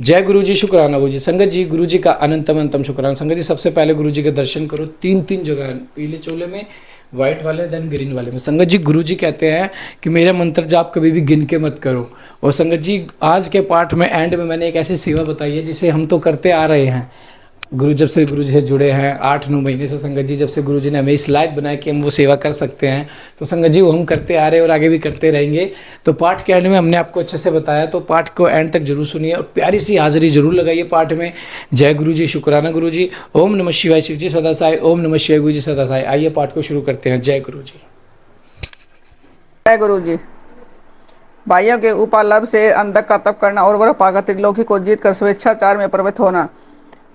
जय गुरु जी, शुक्राना गुरु जी। संगत जी, गुरु जी का अनंतम अनंतम शुक्राना। संगत जी, सबसे पहले गुरु जी के दर्शन करो, तीन तीन जगह, पीले चोले में, व्हाइट वाले, देन ग्रीन वाले में। संगत जी, गुरु जी कहते हैं कि मेरा मंत्र जाप कभी भी गिन के मत करो। और संगत जी, आज के पाठ में एंड में मैंने एक ऐसी सेवा बताई है जिसे हम तो करते आ रहे हैं। गुरु जब से गुरु जी से जुड़े हैं 8-9 महीने से, संगत जी जब से गुरु जी ने हमें इस लायक बनाया कि हम वो सेवा कर सकते हैं, तो संगत जी वो हम करते आ रहे हैं और आगे भी करते रहेंगे। तो पाठ के एंड में हमने आपको अच्छे से बताया, तो पाठ को एंड तक जरूर सुनिए और प्यारी सी हाजिरी जरूर लगाइए पाठ में। जय गुरु जी, शुक्राना गुरु जी। ओम नमः शिवाय शिव जी सदा साई, ओम नमः शिवाय गुरु जी सदा साई। आइए पाठ को शुरू करते हैं। जय गुरु जी। जय गुरु जी। भाइयों के उपालभ से अंधक का तप करना और वह पाकर त्रिलोकी को जीत कर स्वेच्छाचार में प्रवृत्त होना।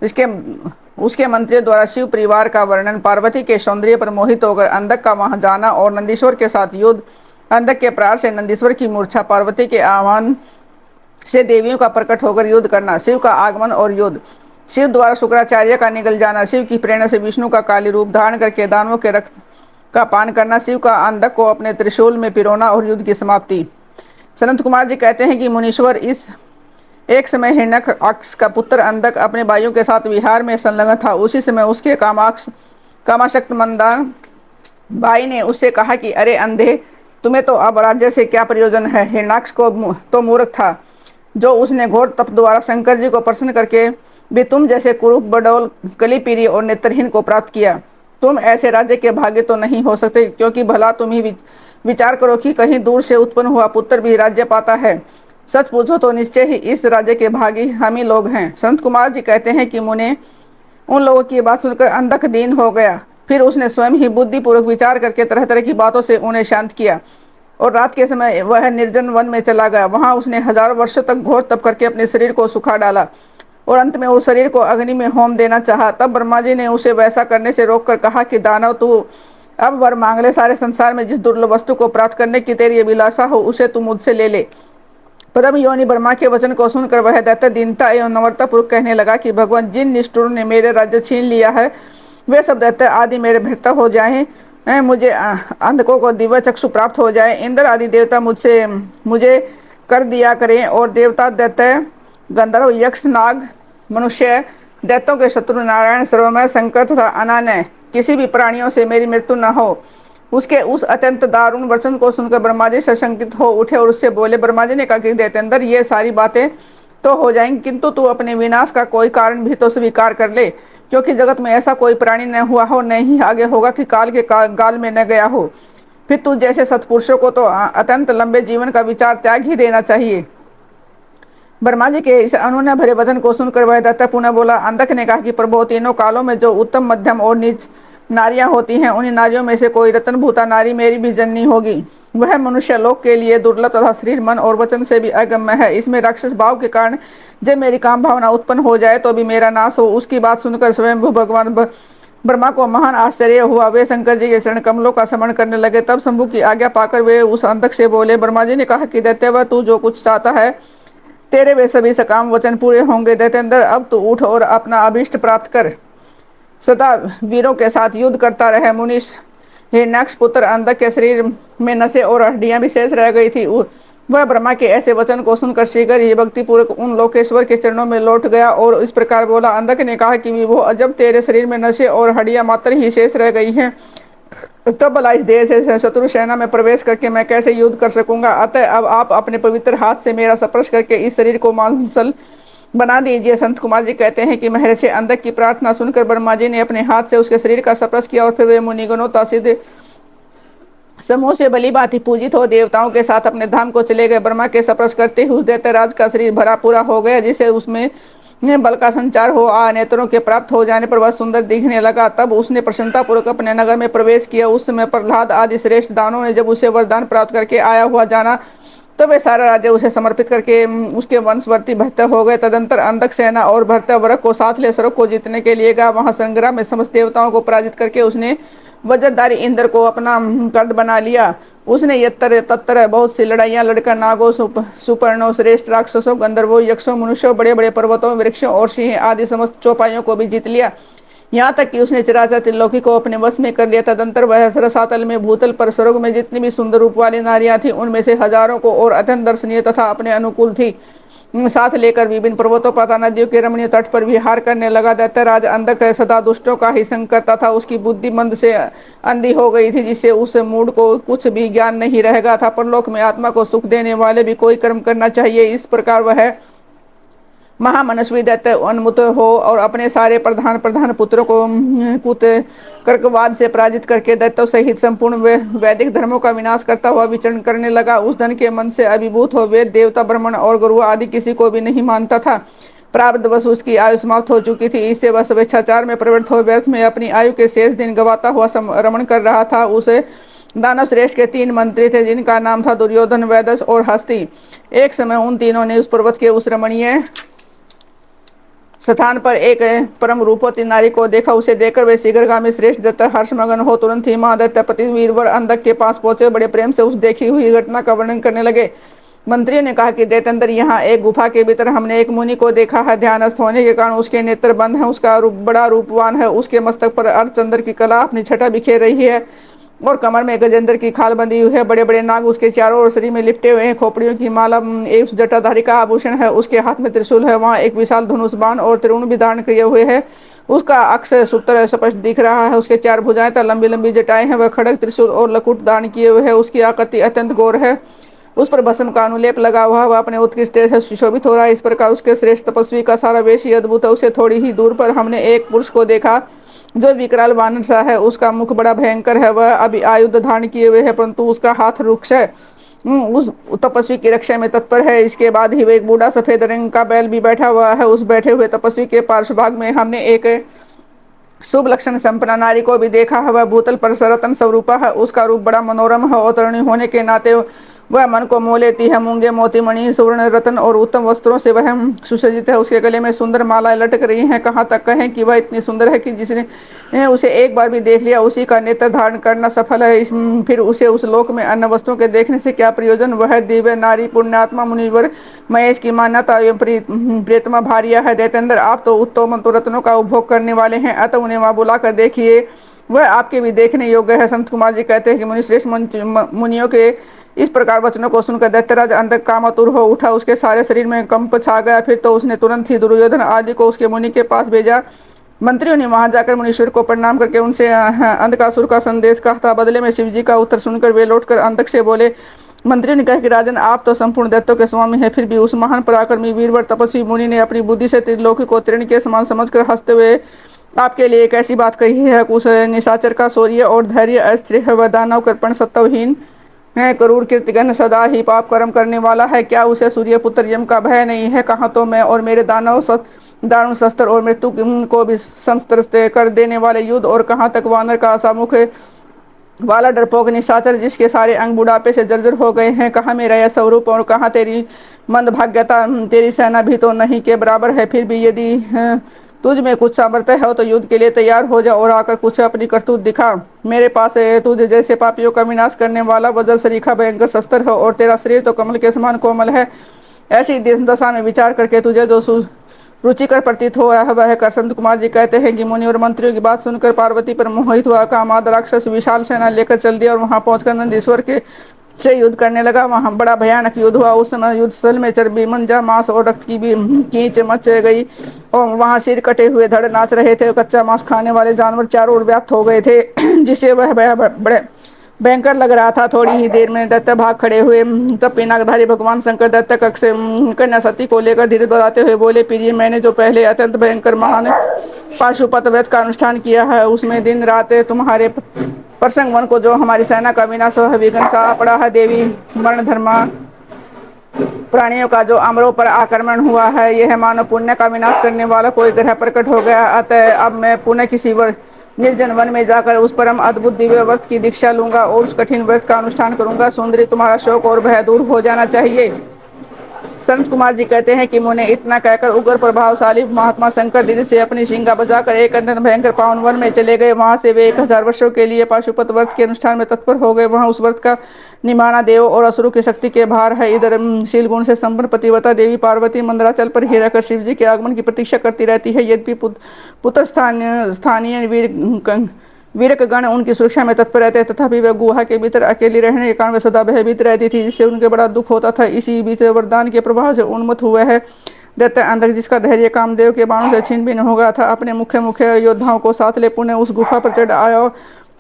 उसके मंत्रियों द्वारा शिव परिवार का वर्णन, पार्वती के सौंदर्य पर मोहित होकर अंधक का वहां जाना और नंदीश्वर के साथ युद्ध, अंधक के प्राण से नंदीश्वर की मूर्छा, पार्वती के आह्वान से देवियों का प्रकट होकर युद्ध करना, शिव का आगमन और युद्ध, शिव द्वारा शुक्राचार्य का निगल जाना, शिव की प्रेरणा से विष्णु का काली रूप धारण करके दानवों के रक्त का पान करना, शिव का अंधक को अपने त्रिशूल में पिरोना और युद्ध की समाप्ति। सनत कुमार जी कहते हैं कि मुनीश्वर इस एक समय हिरण्यक्ष का पुत्र अंधक अपने भाइयों के साथ विहार में संलग्न था। उसी समय उसके कामाशक्त मंदार भाई ने उससे कहा कि अरे अंधे, तुम्हें तो अब राज्य से क्या प्रयोजन है। हिरण्याक्ष को तो मूर्ख था जो उसने घोर तप द्वारा शंकर जी को प्रसन्न करके भी तुम जैसे कुरूप, बडौल, कलीपीरी और नेत्रहीन को प्राप्त किया। तुम ऐसे राज्य के भाग्य तो नहीं हो सकते, क्योंकि भला तुम ही विचार करो कि कहीं दूर से उत्पन्न हुआ पुत्र भी राज्य पाता है। सच पूछो तो निश्चय ही इस राज्य के भागी हम ही लोग हैं। संत कुमार जी कहते हैं कि मुने उन लोगों की बात सुनकर अंधक दीन हो गया। फिर उसने स्वयं ही बुद्धिपूर्वक विचार करके तरह तरह की बातों से उन्हें शांत किया और रात के समय वह निर्जन वन में चला गया। वहां उसने हजारों वर्षों तक घोर तप करके अपने शरीर को सुखा डाला और अंत में उस शरीर को अग्नि में होम देना चाहा। तब ब्रह्मा जी ने उसे वैसा करने से रोककर कहा कि दानव, तू अब वर मांग ले। सारे संसार में जिस दुर्लभ वस्तु को प्राप्त करने की तेरी अभिलाषा हो उसे तू मुझसे ले ले। परम योनि ब्रह्मा के वचन को सुनकर वह दैत्य दीनता एवं नम्रता पूर्वक कहने लगा कि भगवान, जिन निष्ठुरों ने मेरे राज्य छीन लिया है वे सब दैत्य आदि मेरे भृत्य हो जाएं। मुझे अंधकों को दिव्य चक्षु प्राप्त हो जाए। इंद्र आदि देवता मुझे कर दिया करें और देवता, दैत्य, गंधर्व, यक्ष, नाग, मनुष्य, दैत्यों के शत्रु नारायण, सर्वमय, शंकर तथा अनान्य किसी भी प्राणियों से मेरी मृत्यु न हो। उसके उस अत्यंत दारुण वचन को सुनकर ब्रह्मा जी सशंकित हो उठे और उससे बोले। ब्रह्मा जी ने कहा कि दैत्येंद्र, ये सारी बातें तो हो जाएंगी, किंतु तू अपने विनाश का कोई कारण भी तो स्वीकार कर ले, क्योंकि जगत में ऐसा कोई प्राणी न हुआ हो, न ही आगे होगा कि काल के गाल में न गया हो। फिर तू जैसे सत्पुरुषों को तो अत्यंत लंबे जीवन का विचार त्याग ही देना चाहिए। ब्रह्मा जी के इस अनुनय भरे वचन को सुनकर वह दैत्य पुनः बोला। अंधक ने कहा कि प्रभु, तीनों कालों में जो उत्तम, मध्यम और नीच नारियां होती हैं, उन्हीं नारियों में से कोई रत्नभूता नारी मेरी भी जननी होगी। वह मनुष्य लोक के लिए दुर्लभ तथा शरीर, मन और वचन से भी अगम्य है। इसमें राक्षस भाव के कारण जब मेरी काम भावना उत्पन्न हो जाए तो भी मेरा नाश हो। उसकी बात सुनकर स्वयं भगवान ब्रह्मा को महान आश्चर्य हुआ। वे शंकर जी के चरण कमलों का स्मरण करने लगे। तब शंभु की आज्ञा पाकर वे उस अंधक से बोले। ब्रह्मा जी ने कहा कि दैत्यव, तू जो कुछ चाहता है तेरे वे सभी सकाम वचन पूरे होंगे। दैत्येंद्र, अब तू उठ और अपना अभीष्ट प्राप्त कर सदा वीरों के साथ युद्ध करता रहे। मुनीष हिरण्याक्ष पुत्र अंधक के शरीर में नसें और हड्डियां भी शेष रह गई थी। वह ब्रह्मा के ऐसे वचन को सुनकर शीघ्र ही भक्तिपूर्वक उन लोकेश्वर के चरणों में लौट गया और इस प्रकार बोला। अंधक ने कहा कि विभो, जब तेरे शरीर में नसें और हड्डियां मात्र ही शेष रह गई हैं, तब भला इस देह से शत्रु सेना में प्रवेश करके मैं कैसे युद्ध कर सकूंगा। अतः अब आप अपने पवित्र हाथ से मेरा स्पर्श करके इस शरीर को मांसल बना दीजिए। संत कुमार जी कहते हैं कि महर्षि अंधक की प्रार्थना सुनकर ब्रह्मा जी ने अपने हाथ से उसके शरीर का स्पर्श किया और फिर वे मुनिगणों तासिद समूह से भली भांति पूजित हो देवताओं के साथ अपने धाम को चले गए। ब्रह्मा के स्पर्श करते ही उस दैत्यराज का शरीर भरा पूरा हो गया, जिसे उसमें बल का संचार हो नेत्रों के प्राप्त हो जाने पर वह सुंदर दिखने लगा। तब उसने प्रसन्नता पूर्वक अपने नगर में प्रवेश किया। उस समय प्रहलाद आदि श्रेष्ठ दानों ने जब उसे वरदान प्राप्त करके आया हुआ जाना तो वे सारा राज्य उसे समर्पित करके उसके वंशवर्ती भृत्य हो गए। तदंतर अंधक सेना और भृत्य वर्ग को साथ ले स्वर्ग को जीतने के लिए गया। वहां संग्राम में समस्त देवताओं को पराजित करके उसने वज्रधारी इंद्र को अपना कर्द बना लिया। उसने यत्र तत्र बहुत सी लड़ाइयाँ लड़कर नागों, सुपर्णों, श्रेष्ठ राक्षसों, गंधर्वों, यक्षों, मनुष्यों, बड़े बड़े पर्वतों, वृक्षों और सिंह आदि समस्त चौपाइयों को भी जीत लिया। यहाँ तक कि उसने चराचर त्रिलोकी को अपने वश में कर लिया। तदंतर वह रसातल में, भूतल पर, स्वर्ग में जितनी भी सुंदर रूप वाली नारियां थी, उनमें से हजारों को और अत्यंत दर्शनीय तथा अपने अनुकूल थी साथ लेकर विभिन्न पर्वतों, पता नदियों के रमणीय तट पर विहार करने लगा। दैत्यराज अंधक सदा दुष्टों का ही संग करता था। उसकी बुद्धि मंद से अंधी हो गई थी, जिससे उस मूड को कुछ भी ज्ञान नहीं रह गया था। परलोक में आत्मा को सुख देने वाले भी कोई कर्म करना चाहिए। इस प्रकार वह महामनस्वी दैत्य उन्मुत हो और अपने सारे प्रधान पुत्रों को कुत कर्कवाद से पराजित करके दैत्यों सहित संपूर्ण वैदिक धर्मों का विनाश करता हुआ विचरण करने लगा। उस धन के मन से अभिभूत हो वेद, देवता, ब्राह्मण और गुरु आदि किसी को भी नहीं मानता था। प्रारब्धवश उसकी आयु समाप्त हो चुकी थी, इससे वह स्वेच्छाचार में प्रवृत्त हो व्यर्थ में अपनी आयु के शेष दिन गवाता हुआ रमण कर रहा था। उसे दानव श्रेष्ठ के 3 मंत्री थे, जिनका नाम था दुर्योधन, वैदस और हस्ती। एक समय उन तीनों ने उस पर्वत के उस रमणीय स्थान पर एक परम रूपवती नारी को देखा। उसे देखकर वे शीघ्रगामी श्रेष्ठ दैत्य हर्षमगन हो तुरंत ही महादैत्यपति वीरवर अंधक के पास पहुंचे। बड़े प्रेम से उस देखी हुई घटना का वर्णन करने लगे। मंत्रियों ने कहा कि दैत्यंतर, यहाँ एक गुफा के भीतर हमने एक मुनि को देखा है। ध्यानस्थ होने के कारण उसके नेत्र बंद हैं। उसका रूप बड़ा रूपवान है। उसके मस्तक पर अर्धचंद्र की कला अपनी छटा बिखेर रही है और कमर में गजेंद्र की खाल बंधी हुई है। बड़े बड़े नाग उसके चारों ओर शरीर में लिपटे हुए हैं। खोपड़ियों की माला एक उस जटाधारी का आभूषण है। उसके हाथ में त्रिशूल है। वहाँ एक विशाल धनुष बाण और त्रिउण भी धारण किए हुए है। उसका अक्षय सूत्र स्पष्ट दिख रहा है। उसके 4 भुजाएं तथा लंबी लंबी जटाएं हैं। वह खड़ग, त्रिशूल और लकुट धारण किए हुए है। उसकी आकृति अत्यंत गौर है। उस पर भस्म का अनुलेप लगा हुआ, वह अपने उत्कृष्ट तेज से सुशोभित हो रहा है। इस प्रकार उसके श्रेष्ठ तपस्वी का सारा वेश ही अद्भुत है। उसे थोड़ी ही दूर पर हमने एक पुरुष को देखा जो विकराल वानर सा है। उसका मुख बड़ा भयंकर है। वह अभी आयुध धारण किए हुए है, परंतु उसका हाथ रुक्ष है। उस तपस्वी की रक्षा में तत्पर है। इसके बाद ही वह एक बूढ़ा सफेद रंग का बैल भी बैठा हुआ है। उस बैठे हुए तपस्वी के पार्श्वभाग में हमने एक शुभ लक्षण संपन्न नारी को भी देखा है। वह भूतल पर सरतन स्वरूपा है। उसका रूप बड़ा मनोरम है और तरुणी होने के नाते वह मन को मोह लेती है। मूंगे, मोती, मणि, सुवर्ण, रत्न और उत्तम वस्त्रों से वह सुसज्जित है। उसके गले में सुंदर मालाएं लटक रही हैं। कहाँ तक कहें कि वह इतनी सुंदर है कि जिसने उसे एक बार भी देख लिया, उसी का नेत्र धारण करना सफल है। फिर उसे उस लोक में अन्य वस्तुओं के देखने से क्या प्रयोजन। वह दिव्य नारी, पुण्यात्मा, मुनिवर महेश की मान्यता एवं प्रियतमा भार्या है। दैतेंद्र, आप तो उत्तम रत्नों का उपभोग करने वाले हैं, अतः उन्हें वहां बुलाकर देखिए, वह आपके भी देखने योग्य है। संत कुमार जी कहते हैं कि मुनिश्रेष्ठ मुनियों के इस प्रकार वचनों को सुनकर दैत्यराज अंधक कामातुर हो उठा। उसके सारे शरीर में कंप छा गया। फिर तो उसने तुरंत ही दुर्योधन आदि को उसके मुनि के पास भेजा। मंत्रियों ने वहां जाकर मुनीश्वर को प्रणाम करके उनसे अंधकासुर का संदेश कहा था। बदले में शिवजी का उत्तर सुनकर वे लौटकर अंधक से बोले। मंत्रियों ने कहा कि राजन, आप तो संपूर्ण दैत्यों के स्वामी हैं, फिर भी उस महान पराक्रमी वीरवर तपस्वी मुनि ने अपनी बुद्धि से त्रिलोकी को तृण के समान समझकर हंसते हुए आपके लिए एक ऐसी बात कही है। उस निशाचर का शौर्य और धैर्य अस्थिर है। वह दानव कृपण सत्वहीन है, क्रूर कीर्तिगन, सदा ही पाप कर्म करने वाला है। क्या उसे सूर्यपुत्र यम का भय नहीं है। कहाँ तो मैं और मेरे दारुण शस्त्र और मृत्यु को भी संस्त्र कर देने वाले युद्ध, और कहाँ तक वानर का आसामुख वाला डरपोक निशाचर जिसके सारे अंग बुढ़ापे से जर्जर हो गए हैं। कहाँ मेरा यह स्वरूप और कहाँ तेरी मंदभाग्यता। तेरी सेना भी तो नहीं के बराबर है। फिर भी यदि तुझ में कुछ सामर्थ्य हो तो युद्ध के लिए तैयार हो जा और आकर कुछ अपनी करतूत दिखा। मेरे पास तुझे जैसे पापियों का विनाश करने वाला वज्र सरीखा भयंकर शस्त्र है, और तेरा शरीर तो कमल के समान कोमल है। ऐसी दशा में विचार करके तुझे जो रुचिकर प्रतीत हो वह कर। संत कुमार जी कहते हैं कि मुनि और मंत्रियों की बात सुनकर पार्वती पर मोहित हुआ। कामाद राक्षस विशाल सेना लेकर चल दिया और वहां पहुंचकर नंदीश्वर के से युद्ध करने लगा। वहां बड़ा भयानक युद्ध हुआ। उस समय युद्ध स्थल में चर्बी, मंजा, मांस और रक्त की भी कीच मच गई और वहां सिर कटे हुए धड़ नाच रहे थे। कच्चा मांस खाने वाले जानवर चारों ओर व्याप्त हो गए थे, जिससे वह बड़े भयंकर लग रहा था। थोड़ी ही देर में दैत्य भाग खड़े हुए। तब पिनाकधारी भगवान शंकर दैत्य कक्ष से कन्या सती को लेकर धीरे बताते हुए बोले, प्रिय, मैंने जो पहले अत्यंत भयंकर महान पाशुपत व्रत का अनुष्ठान किया है, उसमें दिन रात तुम्हारे प्रसंग वन को जो हमारी सेना का विनाश विघ्न सा पड़ा है। देवी वर्ण धर्मा प्राणियों का जो अमरों पर आक्रमण हुआ है, यह मानव पुण्य का विनाश करने वाला कोई ग्रह प्रकट हो गया। अतः अब मैं पुनः किसी निर्जन वन में जाकर उस परम अद्भुत दिव्य व्रत की दीक्षा लूंगा और उस कठिन व्रत का अनुष्ठान करूंगा। सुंदरी, तुम्हारा शोक और भय दूर हो जाना चाहिए। संत कुमार जी कहते हैं कि मुने इतना कहकर उग्र प्रभावशाली महात्मा शंकर धीरे से अपनी शिंगा बजाकर एक अत्यंत भयंकर पावन वन में चले गए। वहां से वे 1000 वर्षों के लिए पाशुपत व्रत के अनुष्ठान में तत्पर हो गए। वहां उस व्रत का निमाना देव और असुरों की शक्ति के भार है। इधर शील गुण से संपन्न पतिव्रता देवी पार्वती मंदराचल पर ही रहकर शिव जी के आगमन की प्रतीक्षा करती रहती है। यद्यपि पुत्र स्थानीय वीरकगण उनकी सुरक्षा में तत्पर रहते, तथापि वह गुहा के भीतर अकेली रहने के कारण वे सदा भयभीत रहती थी, जिससे उनके बड़ा दुख होता था। इसी बीच वरदान के प्रभाव से उन्मत्त हुआ है दैत्य अंधक, जिसका धैर्य कामदेव के बाणों से छीन भिन्न हो गया था, अपने मुख्य योद्धाओं को साथ ले पुण्य उस गुफा पर चढ़ आया।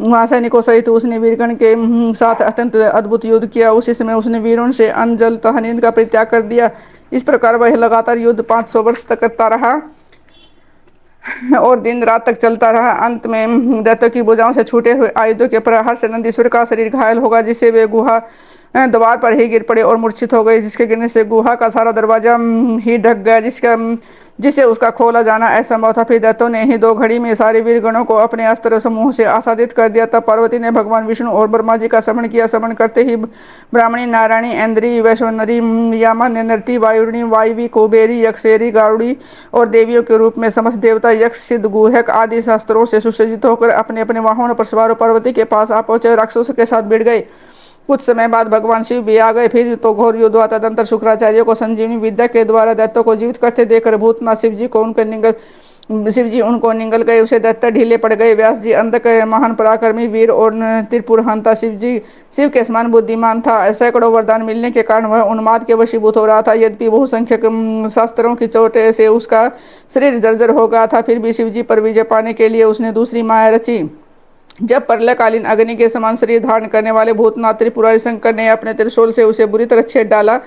वहाँ सैनिकों सहित उसने वीरगण के साथ अत्यंत अद्भुत युद्ध किया। उसी समय उसने वीरों से अन्न जल तथा नींद का परित्याग कर दिया। इस प्रकार वह लगातार युद्ध 500 वर्ष तक करता रहा और दिन रात तक चलता रहा। अंत में दैत्यों की भुजाओं से छूटे हुए आयुधों के प्रहार से नंदीश्वर का शरीर घायल होगा, जिससे वे गुहा द्वार पर ही गिर पड़े और मूर्छित हो गए, जिसके गिरने से गुहा का सारा दरवाजा ही ढक गया, जिससे उसका खोला जाना असंभव था। फिर दैत्यों ने ही 2 घड़ी में सारे वीरगणों को अपने अस्त्र समूह से आसादित कर दिया। तब पार्वती ने भगवान विष्णु और ब्रह्मा जी का स्मरण किया। स्मरण करते ही ब्राह्मणी, नारायणी, इंद्री, वैश्वनरी, यामा, नृति, वायुर्णी, वायवी, कुबेरी, यक्षेरी, गारुड़ी और देवियों के रूप में समस्त देवता, यक्ष, सिद्ध, गुहक आदि शास्त्रों से सुसज्जित होकर अपने अपने वाहनों पर सवार पार्वती के पास आ पहुंचे, राक्षसों के साथ भिड़ गए। कुछ समय बाद भगवान शिव भी आ गए। फिर तो घोर युद्ध हुआ। तदंतर शुक्राचार्य को संजीवनी विद्या के द्वारा दैत्यों को जीवित करते देखकर भूतनाथ शिव जी उनको निगल गए। उसे दैत्य ढीले पड़ गए। व्यास जी अंधक, महान पराक्रमी वीर और त्रिपुर हंता शिव के समान बुद्धिमान था। सैकड़ों वरदान मिलने के कारण वह उन्माद के वशीभूत हो रहा था। यद्यपि बहुसंख्यक शास्त्रों की चोट से उसका शरीर जर्जर हो गया था, फिर भी शिव जी पर विजय पाने के लिए उसने दूसरी माया रची। जब प्रलयकालीन अग्नि के समान शरीर धारण करने वाले भूतनाथ त्रिपुरारी शंकर ने अपने त्रिशूल से उसे बुरी तरह छेद डाला,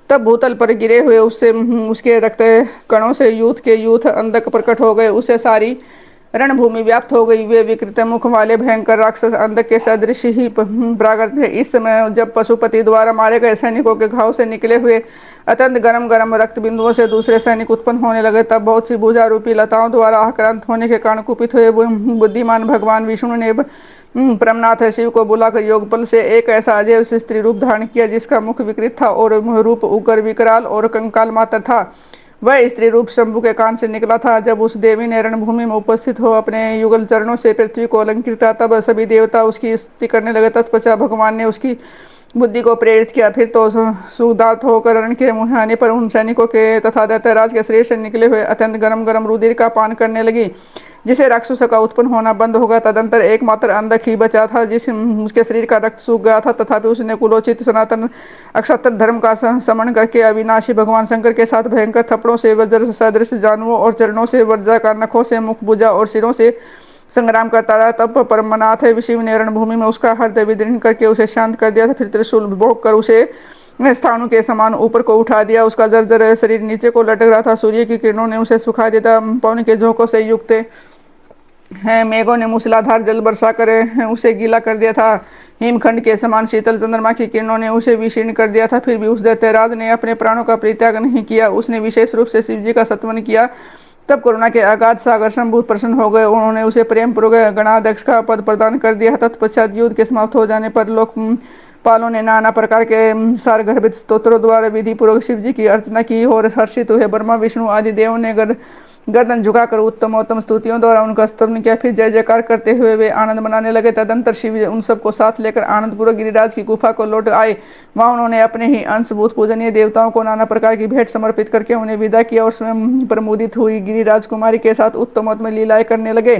तब भूतल पर गिरे हुए उसके रक्त कणों से यूथ अंधक प्रकट हो गए। उससे सारी रणभूमि व्याप्त हो गई। वे विकृत मुख वाले भयंकर राक्षस अंधक के सदृश ही प्रागत थे। इस समय जब पशुपति द्वारा मारे गए सैनिकों के घाव से निकले हुए अत्यंत गरम रक्त बिंदुओं से दूसरे सैनिक उत्पन्न होने लगे, तब बहुत सी भुजा रूपी लताओं द्वारा आक्रांत होने के कारण कुपित हुए बुद्धिमान भगवान विष्णु ने ब्रह्मनाथ शिव को बुलाकर योगबल से एक ऐसा अजय स्त्री रूप धारण किया, जिसका मुख विकृत था और रूप उग्र, विकराल और कंकाल मात्र था। वह स्त्री रूप शंभु के कान से निकला था। जब उस देवी ने रणभूमि में उपस्थित हो अपने युगल चरणों से पृथ्वी को अलंकृत किया, तब सभी देवता उसकी स्तुति करने लगे। तत्पश्चात भगवान ने उसकी बुद्धि को प्रेरित किया। फिर तो सुदार्थ होकर रण के मुँह आने पर उन सैनिकों के तथा दैत्यराज के शरीर से निकले हुए अत्यंत गरम रुधिर का पान करने लगी, जिसे राक्षसों का उत्पन्न होना बंद होगा। तदंतर एकमात्र अंधक ही बचा था, उसके शरीर का रक्त सूख गया था, तथापि उसने कुलोचित सनातन अक्षत्र धर्म का समरण करके अविनाशी भगवान शंकर के साथ भयंकर थप्पड़ों से, वज्र सदृश जानवों और चरणों से, वर्जाकार नखों से, मुख, भुजा और सिरों से संग्राम करता रहा। तब परमनाथ शिव ने रणभूमि में उसका हृदय विदीर्ण करके उसे शांत कर दिया था। फिर त्रिशूल भोग कर उसे स्थानों के समान ऊपर को उठा दिया। उसका जर्जर शरीर नीचे को लटक रहा था। सूर्य की किरणों ने उसे सुखा दिया था। पवन के झोंकों से युक्त मेघों ने मूसलाधार जल बरसा कर उसे गीला कर दिया था। हिमखंड के समान शीतल चंद्रमा की किरणों ने उसे विशीर्ण कर दिया था। फिर भी उस दैत्यराज ने अपने प्राणों का परित्याग नहीं किया। उसने विशेष रूप से शिव जी का सत्वन किया। तब करुणा के अगाध सागर शंभु प्रसन्न हो गए। उन्होंने उसे प्रेम पूर्वक गणाध्यक्ष का पद प्रदान कर दिया। तत्पश्चात युद्ध के समाप्त हो जाने पर लोकपालों ने नाना प्रकार के सारगर्भित स्तोत्रों द्वारा विधि पूर्वक शिव जी की अर्चना की और हर्षित हुए ब्रह्मा विष्णु आदि देवों ने गर्दन झुकाकर उत्तम स्तुतियों द्वारा उनका स्तवन किया। फिर जय जयकार करते हुए वे आनंद मनाने लगे। तदंतर शिव उन सबको साथ लेकर आनंदपूर्वक गिरिराज की गुफा को लौट आए। वहां उन्होंने अपने ही अंशभूत पूजनीय देवताओं को नाना प्रकार की भेंट समर्पित करके उन्हें विदा किया और स्वयं प्रमुदित हुई गिरिराज कुमारी के साथ उत्तम लीलाएं करने लगे।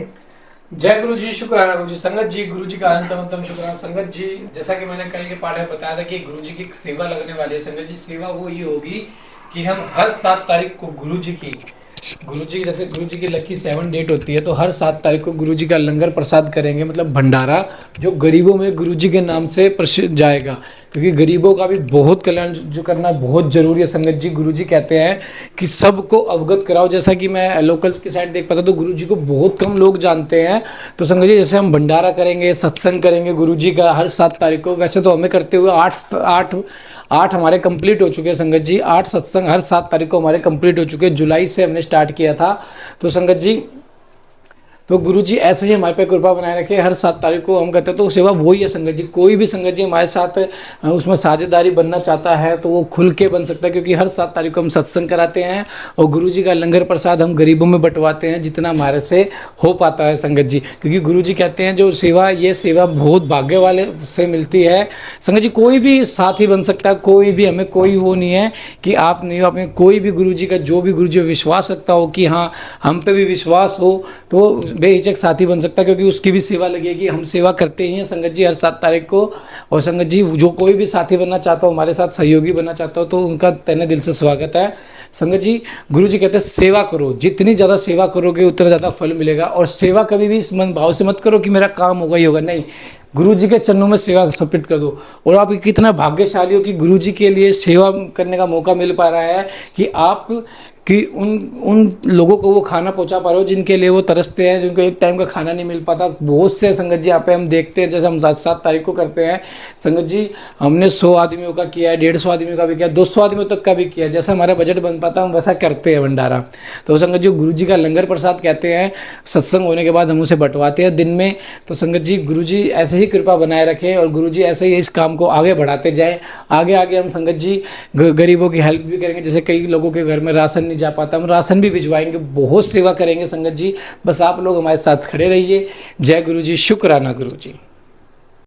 जय गुरु जी, शुक्राना गुरु जी। संगत जी, गुरु जी का अनंतम शुक्राना। संगत जी, जैसा कि मैंने कल के पाठ में बताया था कि गुरु जी की सेवा लगने वाली है। संगत जी, सेवा वो ये होगी कि हम हर 7 तारीख को गुरु जी की जैसे गुरु जी की लकी 7 डेट होती है, तो हर 7 तारीख को गुरु जी का लंगर प्रसाद करेंगे, मतलब भंडारा, जो गरीबों में गुरु जी के नाम से प्रसिद्ध जाएगा, क्योंकि गरीबों का भी बहुत कल्याण जो करना बहुत जरूरी है। संगत जी, गुरु जी कहते हैं कि सबको अवगत कराओ। जैसा कि मैं लोकल्स की साइड देख पाता तो गुरु जी को बहुत कम लोग जानते हैं। तो संगत जी, जैसे हम भंडारा करेंगे, सत्संग करेंगे गुरु जी का हर 7 तारीख को, वैसे तो हमें करते हुए 8 हमारे कंप्लीट हो चुके हैं। संगत जी, 8 सत्संग हर 7 तारीख को हमारे कंप्लीट हो चुके हैं। जुलाई से हमने स्टार्ट किया था। तो संगत जी, तो गुरुजी ऐसे ही हमारे पे कृपा बनाए रखे। हर 7 तारीख को हम कहते हैं तो सेवा वही है संगत जी। कोई भी संगत जी हमारे साथ उसमें साझेदारी बनना चाहता है तो वो खुल के बन सकता है, क्योंकि हर 7 तारीख को हम सत्संग कराते हैं और गुरुजी का लंगर प्रसाद हम गरीबों में बंटवाते हैं जितना हमारे से हो पाता है संगत जी। क्योंकि गुरुजी कहते हैं जो सेवा, ये सेवा बहुत भाग्य वाले से मिलती है संगत जी। कोई भी साथी बन सकता है, कोई भी, हमें कोई वो नहीं है कि आप नहीं हो। आपने कोई भी गुरुजी का, जो भी गुरुजी विश्वास रखता हो कि हाँ हम पे भी विश्वास हो, तो बेहिचक साथी बन सकता है, क्योंकि उसकी भी सेवा लगेगी। हम सेवा करते ही हैं संगत जी हर 7 तारीख को। और संगत जी जो कोई भी साथी बनना चाहता हो, हमारे साथ सहयोगी बनना चाहता हो, तो उनका तहे दिल से स्वागत है संगत जी। गुरुजी कहते हैं सेवा करो, जितनी ज़्यादा सेवा करोगे उतना ज़्यादा फल मिलेगा। और सेवा कभी भी इस मन भाव से मत करो कि मेरा काम होगा ही होगा, नहीं। गुरु जी के चरणों में सेवा समर्पित कर दो। और आप कितना भाग्यशाली हो कि गुरु जी के लिए सेवा करने का मौका मिल पा रहा है, कि आप कि उन लोगों को वो खाना पहुंचा पा रहे हो जिनके लिए वो तरसते हैं, जिनको एक टाइम का खाना नहीं मिल पाता। बहुत से संगत जी यहाँ पे हम देखते हैं, जैसे हम 7 तारीख को करते हैं संगत जी, हमने 100 आदमियों का किया है, 150 आदमियों का भी किया, 200 आदमियों तक का भी किया। जैसा हमारा बजट बन पाता हम वैसा करते हैं भंडारा। तो संगत जी गुरु जी का लंगर प्रसाद कहते हैं, सत्संग होने के बाद हम उसे बंटवाते हैं दिन में। तो संगत जी गुरु जी ऐसे ही कृपा बनाए रखें और गुरु जी ऐसे ही इस काम को आगे बढ़ाते जाएँ। आगे आगे हम संगत जी गरीबों की हेल्प भी करेंगे। जैसे कई लोगों के घर में राशन नहीं जा पाता, हम राशन भी भिजवाएंगे, बहुत सेवा करेंगे संगत जी। बस आप लोग हमारे साथ खड़े रहिए। जय गुरु जी, शुक्राना गुरु जी।